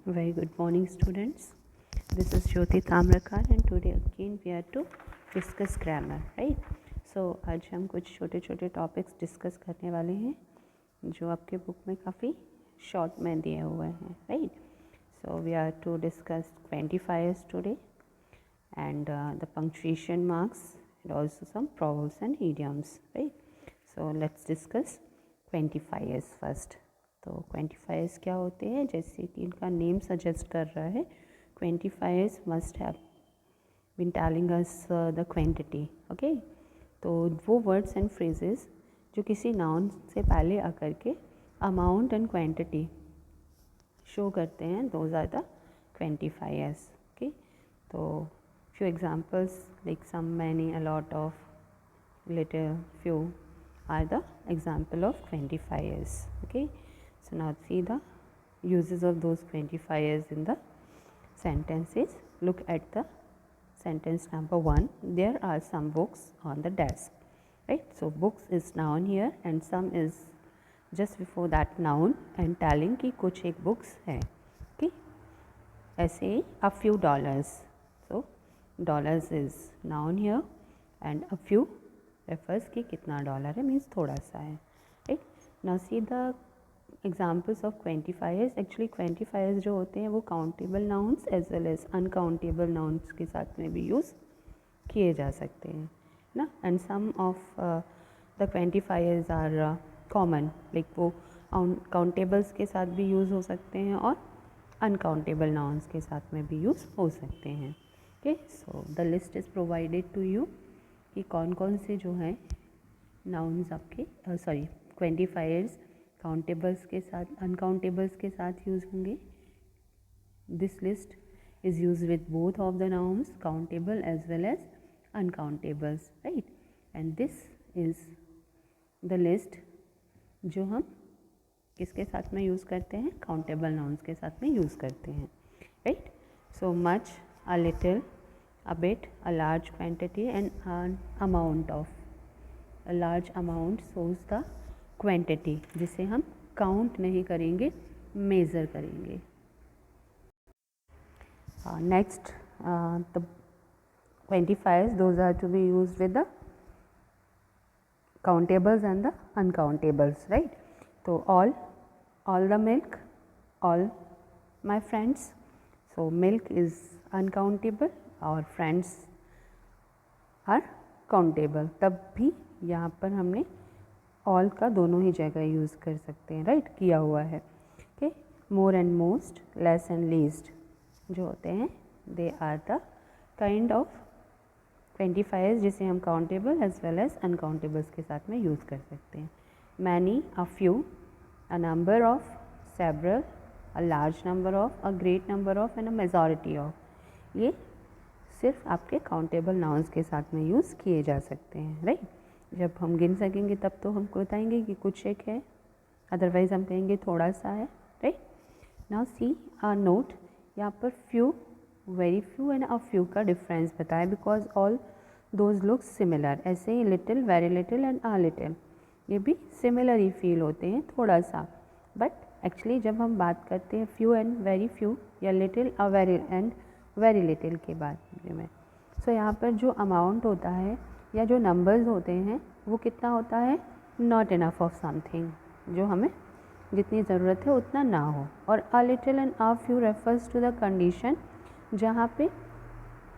Very good morning, students. This is Jyoti Tamrakar and today again we are to discuss grammar, right? So आज हम कुछ छोटे छोटे topics discuss करने वाले हैं जो आपके बुक में काफ़ी शॉर्ट में दिए हुए हैं, right? So we are to discuss quantifiers today and the punctuation marks and also some proverbs and idioms, right? So let's discuss quantifiers first. तो क्वेंटिफायर्स क्या होते हैं, जैसे कि इनका नेम सजेस्ट कर रहा है, quantifiers must have been telling us the quantity, okay. तो वो वर्ड्स एंड फ्रेजेस जो किसी नाउन से पहले आकर के अमाउंट एंड क्वांटिटी शो करते हैं, those are the quantifiers, okay. तो few examples like some, many, a lot of, little, few are the example of quantifiers, okay. So now see the uses of those quantifiers in the sentences. Look at the sentence number 1. There are some books on the desk, right? So books is noun here and some is just before that noun and telling कि कुछ एक books है, okay. ऐसे ही a few dollars. So dollars is noun here and a few refers कि कितना dollar है, means थोड़ा सा है, right. Now see the examples of quantifiers. Actually quantifiers जो होते हैं वो countable nouns as well as uncountable nouns के साथ में भी यूज़ किए जा सकते हैं ना। And some of the quantifiers are common, like वो काउंटेबल्स के साथ भी यूज़ हो सकते हैं और अनकाउंटेबल नाउन्स के साथ में भी यूज़ हो सकते हैं, okay. So the list is provided to you कि कौन कौन से जो हैं नाउन्स आपके क्वेंटिफायर्स काउंटेबल्स के साथ, अनकाउंटेबल्स के साथ यूज़ होंगे। This list is use with both of the nouns, countable as well as uncountables, right. And this is the list जो हम किसके साथ में यूज़ करते हैं, काउंटेबल नाउन्स के साथ में यूज़ करते हैं, right. So much, a little, a bit, a large quantity and an amount of. A large amount shows the quantity जिसे हम काउंट नहीं करेंगे, मेज़र करेंगे। Next the quantifiers, those are to be used with the countables and the uncountables, right? So all the milk, all my friends. So milk is uncountable और friends are countable. तब भी यहाँ पर हमने all का दोनों ही जगह यूज़ कर सकते हैं, राइट, किया हुआ है, okay. More and most, less and least जो होते हैं, they are the kind of quantifiers जिसे हम countable as well as uncountables के साथ में यूज़ कर सकते हैं। Many, a few, a number of, several, a large number of, a great number of and a majority of, ये सिर्फ आपके काउंटेबल नाउन्स के साथ में यूज़ किए जा सकते हैं, राइट। जब हम गिन सकेंगे तब तो हमको बताएंगे कि कुछ एक है, अदरवाइज़ हम कहेंगे थोड़ा सा है, right. Now see a note, यहाँ पर few, very few and a few का डिफरेंस बताया because all those look similar. ऐसे ही little, very little and a little, ये भी सिमिलर ही फील होते हैं, थोड़ा सा। बट एक्चुअली जब हम बात करते हैं फ्यू एंड वेरी फ्यू या little, a very and very little के बारे में, सो यहाँ पर जो अमाउंट होता है या जो नंबर्स होते हैं वो कितना होता है, नॉट इनफ ऑफ समथिंग, जो हमें जितनी ज़रूरत है उतना ना हो। और a little and a few refers to the condition जहाँ पे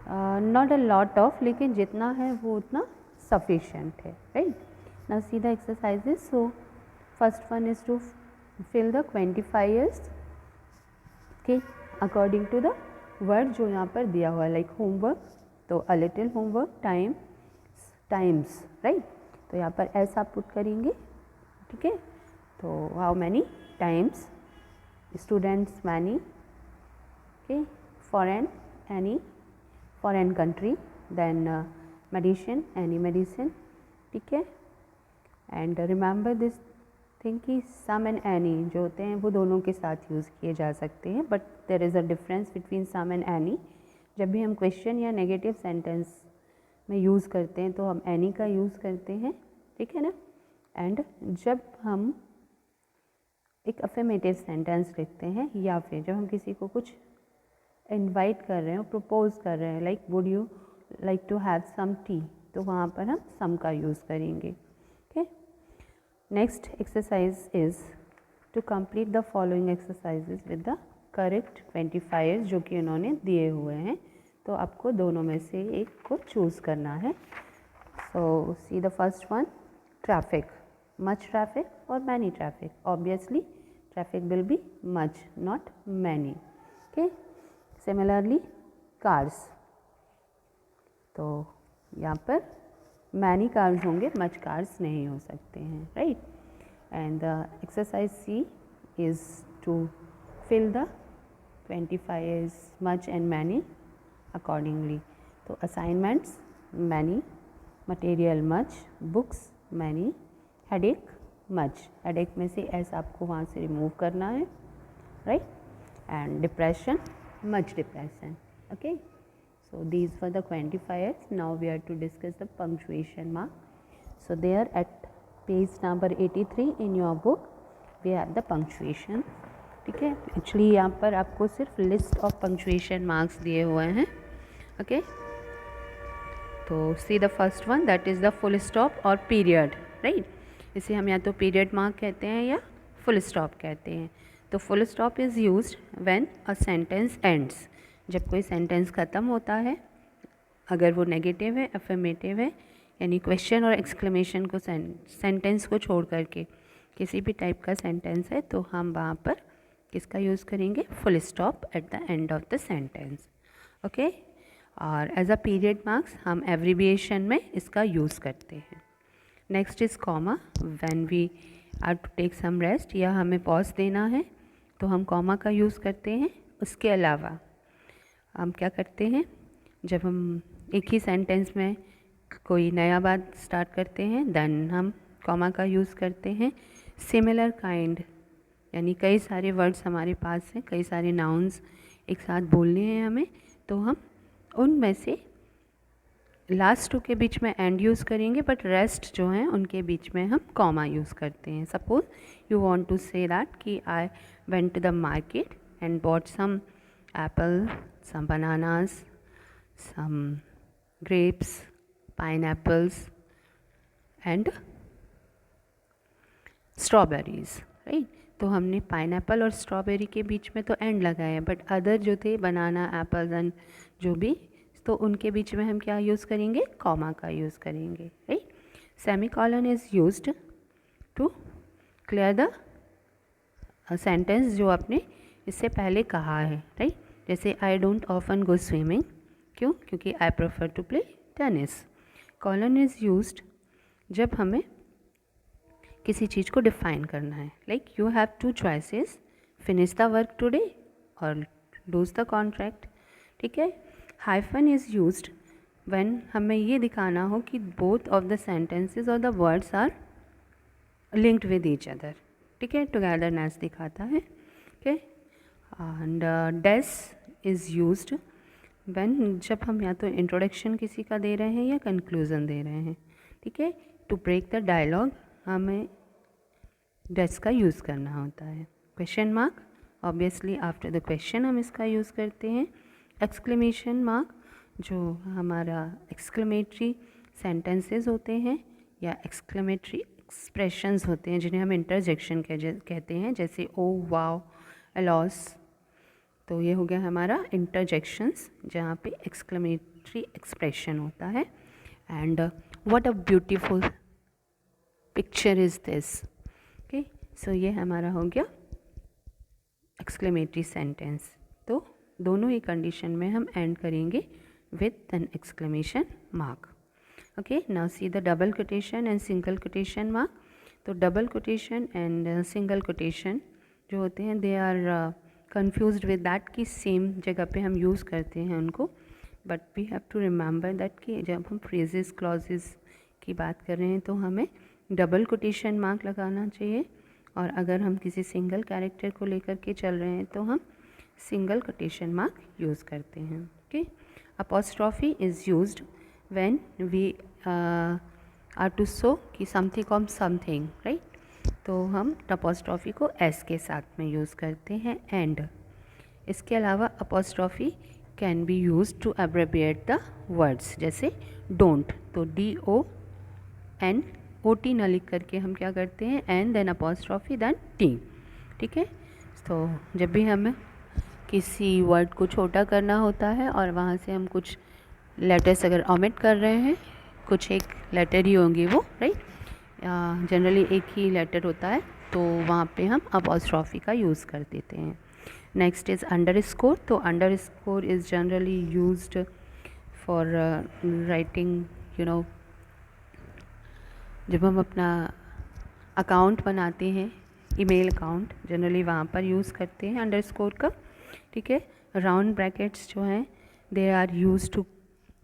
नॉट अ लॉट ऑफ, लेकिन जितना है वो उतना सफिशेंट है, right. Now see the exercises. So first one is to fill the quantifiers, okay, according to the word जो यहाँ पर दिया हुआ है, लाइक होमवर्क, तो a little homework, times, right. तो यहाँ पर ऐसा आप पुट करेंगे, ठीक है। तो how many times, students many, okay, foreign, any foreign country, then medicine, any medicine, ठीक है। एंड रिमेंबर दिस थिंक कि सम एंड एनी जो होते हैं वो दोनों के साथ यूज़ किए जा सकते हैं, but there is a difference between some and any. जब भी हम क्वेश्चन या नेगेटिव सेंटेंस में यूज़ करते हैं तो हम एनी का यूज़ करते हैं, ठीक है ना। एंड जब हम एक अफर्मेटिव सेंटेंस लिखते हैं, या फिर जब हम किसी को कुछ इनवाइट कर रहे हैं, प्रपोज कर रहे हैं, like would you like to have some tea, तो वहाँ पर हम सम का यूज़ करेंगे. Okay, next exercise is to complete the following exercises with the correct 25 जो कि उन्होंने दिए हुए हैं. तो आपको दोनों में से एक को चूज़ करना है. So see the first one, traffic. Much traffic और many traffic. Obviously traffic will be much, not many. Okay, similarly cars, तो यहाँ पर मैनी कार्स होंगे, मच कार्स नहीं हो सकते हैं, right. And the exercise C is to fill the 25 much and many accordingly. तो assignments many, material much, books many, headache much. headache में से ऐसा आपको वहाँ से रिमूव करना है, right. and depression much depression. okay, so these were the quantifiers. Now we are to discuss the punctuation mark. So there at page number 83 in your book we have the punctuation. ठीक है, actually यहाँ पर आपको सिर्फ list of punctuation marks दिए हुए हैं. Okay, तो सी the first one, that is the full stop और पीरियड, राइट. इसे हम या तो पीरियड मार्क कहते हैं या फुल स्टॉप कहते हैं. तो full stop is used when a sentence ends, जब कोई सेंटेंस ख़त्म होता है, अगर वो नेगेटिव है, अफर्मेटिव है, यानी क्वेश्चन और एक्सक्लेमेशन को सेंटेंस को छोड़ करके किसी भी टाइप का सेंटेंस है, तो हम वहाँ पर किसका यूज़ करेंगे, full stop at the end of the sentence. Okay, और एज अ पीरियड मार्क्स हम एब्रीविएशन में इसका यूज़ करते हैं. Next is comma. When we are to take some rest या हमें पॉज देना है तो हम कॉमा का यूज़ करते हैं. उसके अलावा हम क्या करते हैं, जब हम एक ही सेंटेंस में कोई नया बात स्टार्ट करते हैं देन हम कॉमा का यूज़ करते हैं. सिमिलर काइंड, यानी कई सारे वर्ड्स हमारे पास हैं, कई सारे नाउन्स एक साथ बोलने हैं हमें, तो हम उनमें से लास्ट टू के बीच में एंड यूज़ करेंगे, बट रेस्ट जो हैं उनके बीच में हम कॉमा यूज़ करते हैं. Suppose you want to say that कि I went to the market and bought some apple, some bananas, some grapes, pineapples and strawberries, right. तो हमने पाइनएप्पल और स्ट्रॉबेरी के बीच में तो एंड लगाया, बट अदर जो थे बनाना, एप्पल्स एंड जो भी, तो उनके बीच में हम क्या यूज़ करेंगे, कॉमा का यूज़ करेंगे, right. Semicolon is used to clear the sentence जो आपने इससे पहले कहा है, राइट. जैसे I don't often go swimming, क्यों, क्योंकि I prefer to play tennis. Colon is used जब हमें किसी चीज़ को डिफ़ाइन करना है, like you have two choices, finish the work today और लूज द कॉन्ट्रैक्ट. ठीक है. हाइफन इज़ यूज्ड व्हेन हमें ये दिखाना हो कि बोथ ऑफ द सेंटेंसेस और the words are linked with each other. ठीक है, टुगेदरनेस दिखाता है. Okay. And dash is used when जब हम या तो इंट्रोडक्शन किसी का दे रहे हैं या कंक्लूज़न दे रहे हैं. ठीक है. टू ब्रेक द डायलॉग हमें डेस का यूज़ करना होता है. Question mark, obviously after the question हम इसका यूज़ करते हैं. एक्सक्लेमेशन मार्क जो हमारा एक्सक्लेमेटरी सेंटेंसेस होते हैं या एक्सक्लेमेटरी एक्सप्रेशंस होते हैं जिन्हें हम इंटरजेक्शन कहते हैं, जैसे ओ, वाओ, अलॉस. तो ये हो गया हमारा इंटरजेक्शंस जहाँ पे एक्सक्लेमेटरी एक्सप्रेशन होता है. And what a beautiful picture is this. Okay. So ये हमारा हो गया एक्सक्लेमेटरी सेंटेंस. तो दोनों ही कंडीशन में हम एंड करेंगे with an exclamation mark. Okay. Now see the double quotation and single quotation mark. तो double quotation and single quotation जो होते हैं they are confused with that कि सेम जगह पे हम यूज़ करते हैं उनको, but we have to remember that कि जब हम फ्रेजेस क्लॉजेस की बात कर रहे हैं तो हमें डबल कोटेशन मार्क लगाना चाहिए, और अगर हम किसी सिंगल कैरेक्टर को लेकर के चल रहे हैं तो हम सिंगल कोटेशन मार्क यूज़ करते हैं. Okay. Apostrophe is used when we are to show कि समथिंग ऑफ समथिंग, राइट. तो हम अपॉस्ट्रॉफी को एस के साथ में यूज़ करते हैं एंड। इसके अलावा apostrophe can be use to abbreviate the words, जैसे डोंट, तो DONT न लिख करके हम क्या करते हैं n then apostrophe then t. ठीक है, तो जब भी हमें किसी वर्ड को छोटा करना होता है और वहाँ से हम कुछ लेटर्स अगर ओमिट कर रहे हैं, कुछ एक लेटर ही होंगे वो, राइट, जनरली एक ही लेटर होता है, तो वहाँ पे हम अपॉस्ट्रॉफी का यूज़ कर देते हैं। नेक्स्ट इज़ अंडरस्कोर, तो underscore is generally used for writing, जब हम अपना अकाउंट बनाते हैं, ईमेल अकाउंट, जनरली वहाँ पर यूज़ करते हैं अंडरस्कोर का। ठीक है, राउंड ब्रैकेट्स जो हैं they are use to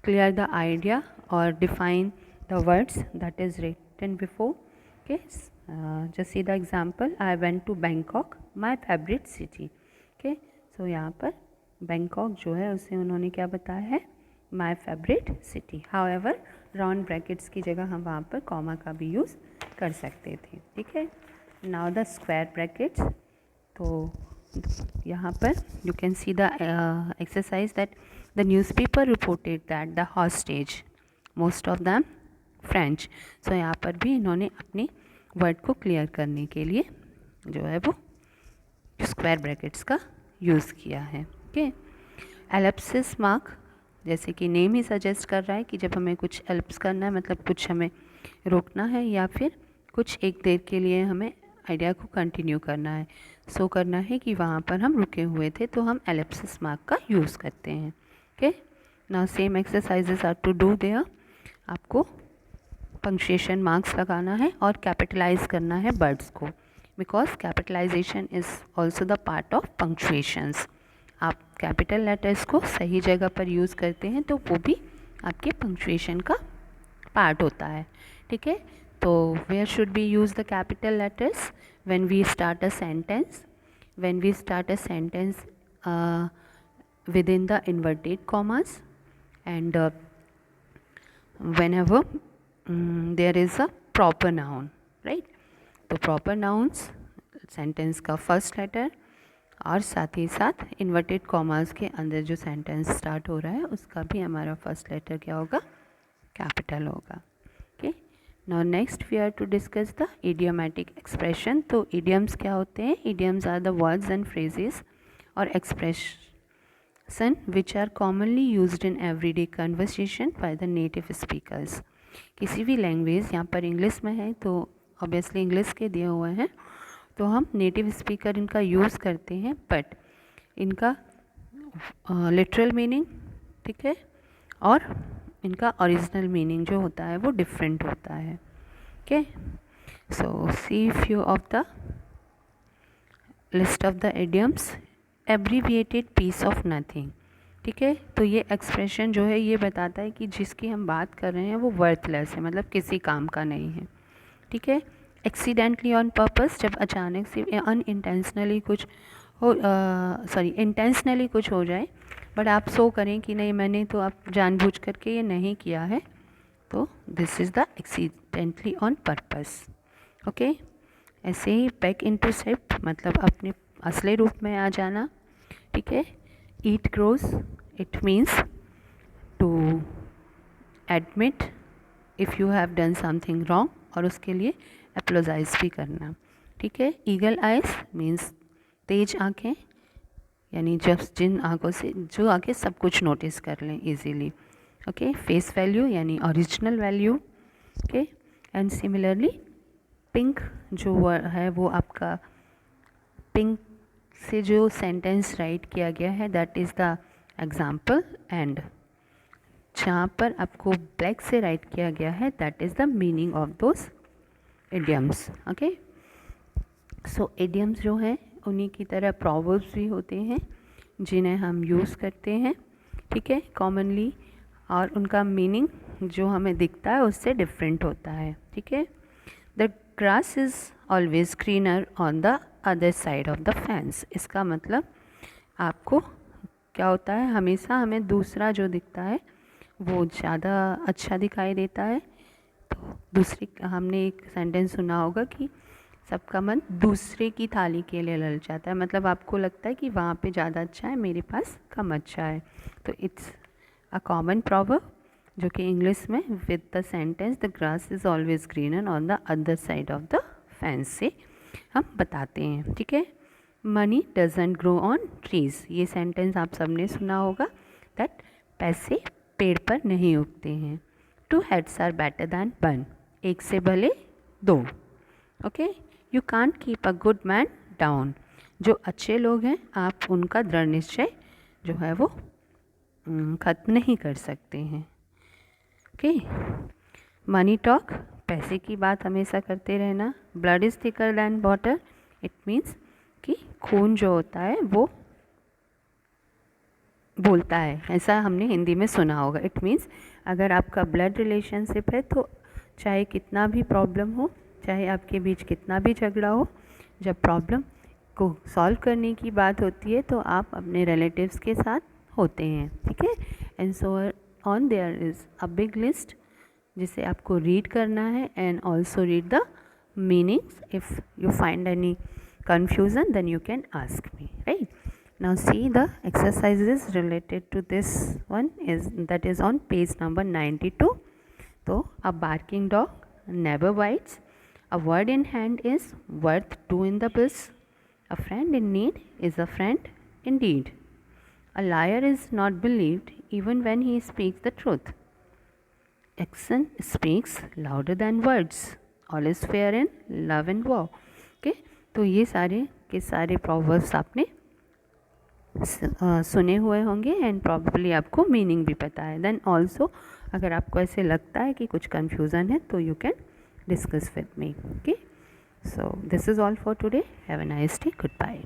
clear the idea और define the words that is written before. Okay, just see the example, I went to Bangkok my favourite city. Okay, so यहाँ पर Bangkok जो है उसे उन्होंने क्या बताया है, माई favourite city. However round brackets की जगह हम वहाँ पर कॉमा का भी यूज़ कर सकते थे। ठीक है, नाउ द स्क्वायर ब्रैकेट्स, तो यहाँ पर you can see the exercise that the newspaper reported that the hostage most of them French. So यहाँ पर भी इन्होंने अपनी वर्ड को क्लियर करने के लिए जो है वो स्क्वायर ब्रैकेट्स का यूज़ किया है। ओके, एलिप्सिस मार्क, जैसे कि नेम ही सजेस्ट कर रहा है कि जब हमें कुछ एलिप्स करना है, मतलब कुछ हमें रोकना है या फिर कुछ एक देर के लिए हमें आइडिया को कंटिन्यू करना है, सो करना है कि वहाँ पर हम रुके हुए थे, तो हम एलिप्सिस मार्क का यूज़ करते हैं। Okay, now same exercises are to do there. आपको पंक्चुएशन मार्क्स लगाना है और कैपिटलाइज करना है वर्ड्स को, because capitalization is also the part of punctuations. आप कैपिटल लेटर्स को सही जगह पर यूज़ करते हैं तो वो भी आपके पंक्चुएशन का पार्ट होता है। ठीक है, तो where should be use the capital letters when we start a sentence, when we start a sentence within the inverted commas and whenever there is a proper noun, right? तो proper nouns sentence का first letter और साथ ही साथ inverted commas के अंदर जो sentence start हो रहा है उसका भी हमारा फर्स्ट लेटर क्या होगा, कैपिटल होगा। Okay, now next we are to discuss the idiomatic expression. तो इडियम्स क्या होते हैं? Idioms are the words and phrases और expression which are commonly used in everyday conversation by the native speakers. किसी भी लैंग्वेज, यहाँ पर इंग्लिश में है तो ऑब्वियसली इंग्लिश के दिए हुए हैं, तो हम नेटिव स्पीकर इनका यूज़ करते हैं, बट इनका लिटरल मीनिंग, ठीक है, और इनका ओरिजिनल मीनिंग जो होता है वो डिफरेंट होता है। Okay, so see few of the list of the idioms. Abbreviated piece of nothing, ठीक है, तो ये एक्सप्रेशन जो है ये बताता है कि जिसकी हम बात कर रहे हैं वो वर्थलेस है, मतलब किसी काम का नहीं है। ठीक है, एक्सीडेंटली ऑन पर्पस, जब अचानक से अनइंटेंशनली कुछ हो, इंटेंशनली कुछ हो जाए बट आप सो करें कि नहीं मैंने तो आप जानबूझ करके ये नहीं किया है, तो this is the accidentally on purpose. Okay, ऐसे ही बैक इनटू सेल्फ, मतलब अपने असली रूप में आ जाना। ठीक है, eat crow, it means to admit if you have done something wrong और उसके लिए एप्लोजाइज भी करना। ठीक है, ईगल आइज मीन्स तेज आँखें, यानी जब जिन आँखों से जो आँखें सब कुछ नोटिस कर लें इजीली। ओके, फेस वैल्यू यानी original value. Okay, and similarly pink जो है वो आपका पिंक से जो सेंटेंस राइट किया गया है that is the example, and जहाँ पर आपको ब्लैक से राइट किया गया है that is the meaning of those idioms. Okay, so idioms जो हैं उन्हीं की तरह प्रोवर्ब्स भी होते हैं जिन्हें हम यूज़ करते हैं, ठीक है, कॉमनली, और उनका मीनिंग जो हमें दिखता है उससे डिफरेंट होता है। ठीक है, the grass is always greener on the other side of the fence, इसका मतलब आपको क्या होता है, हमेशा हमें दूसरा जो दिखता है वो ज़्यादा अच्छा दिखाई देता है। तो दूसरी, हमने एक सेंटेंस सुना होगा कि सबका मन दूसरे की थाली के लिए ललचाता है, मतलब आपको लगता है कि वहाँ पे ज़्यादा अच्छा है, मेरे पास कम अच्छा है। तो इट्स अ कॉमन प्रॉवर्ब जो कि इंग्लिश में with the sentence the grass is always greener on the other side of the fence से हम बताते हैं, ठीक है। Money doesn't grow on trees, ये सेंटेंस आप सबने सुना होगा, दैट पैसे पेड़ पर नहीं उगते हैं। Two heads are better than one, एक से भले दो। Okay, you can't keep a good man down, जो अच्छे लोग हैं आप उनका दृढ़ निश्चय जो है वो ख़त्म नहीं कर सकते हैं। ओके, मनी टॉक, पैसे की बात हमेशा करते रहना। Blood is thicker than water, it means कि खून जो होता है वो बोलता है, ऐसा हमने हिंदी में सुना होगा। इट मीन्स अगर आपका ब्लड रिलेशनशिप है तो चाहे कितना भी प्रॉब्लम हो, चाहे आपके बीच कितना भी झगड़ा हो, जब प्रॉब्लम को सॉल्व करने की बात होती है तो आप अपने रिलेटिव्स के साथ होते हैं, ठीक है। And so on their is a big list जिसे आपको रीड करना है and also read the meanings. If you find any confusion then you can ask me, right? Now see the exercises related to this one that is on page number 92. So a barking dog never bites, a word in hand is worth two in the bush, a friend in need is a friend indeed, a liar is not believed even when he speaks the truth, action speaks louder than words, all is fair in love and war. Okay, तो ये सारे के सारे proverbs आपने सुने हुए होंगे and probably आपको मीनिंग भी पता है। देन ऑल्सो अगर आपको ऐसे लगता है कि कुछ कन्फ्यूज़न है तो you can discuss with me. Okay, so this is all for today, have a nice day, good bye.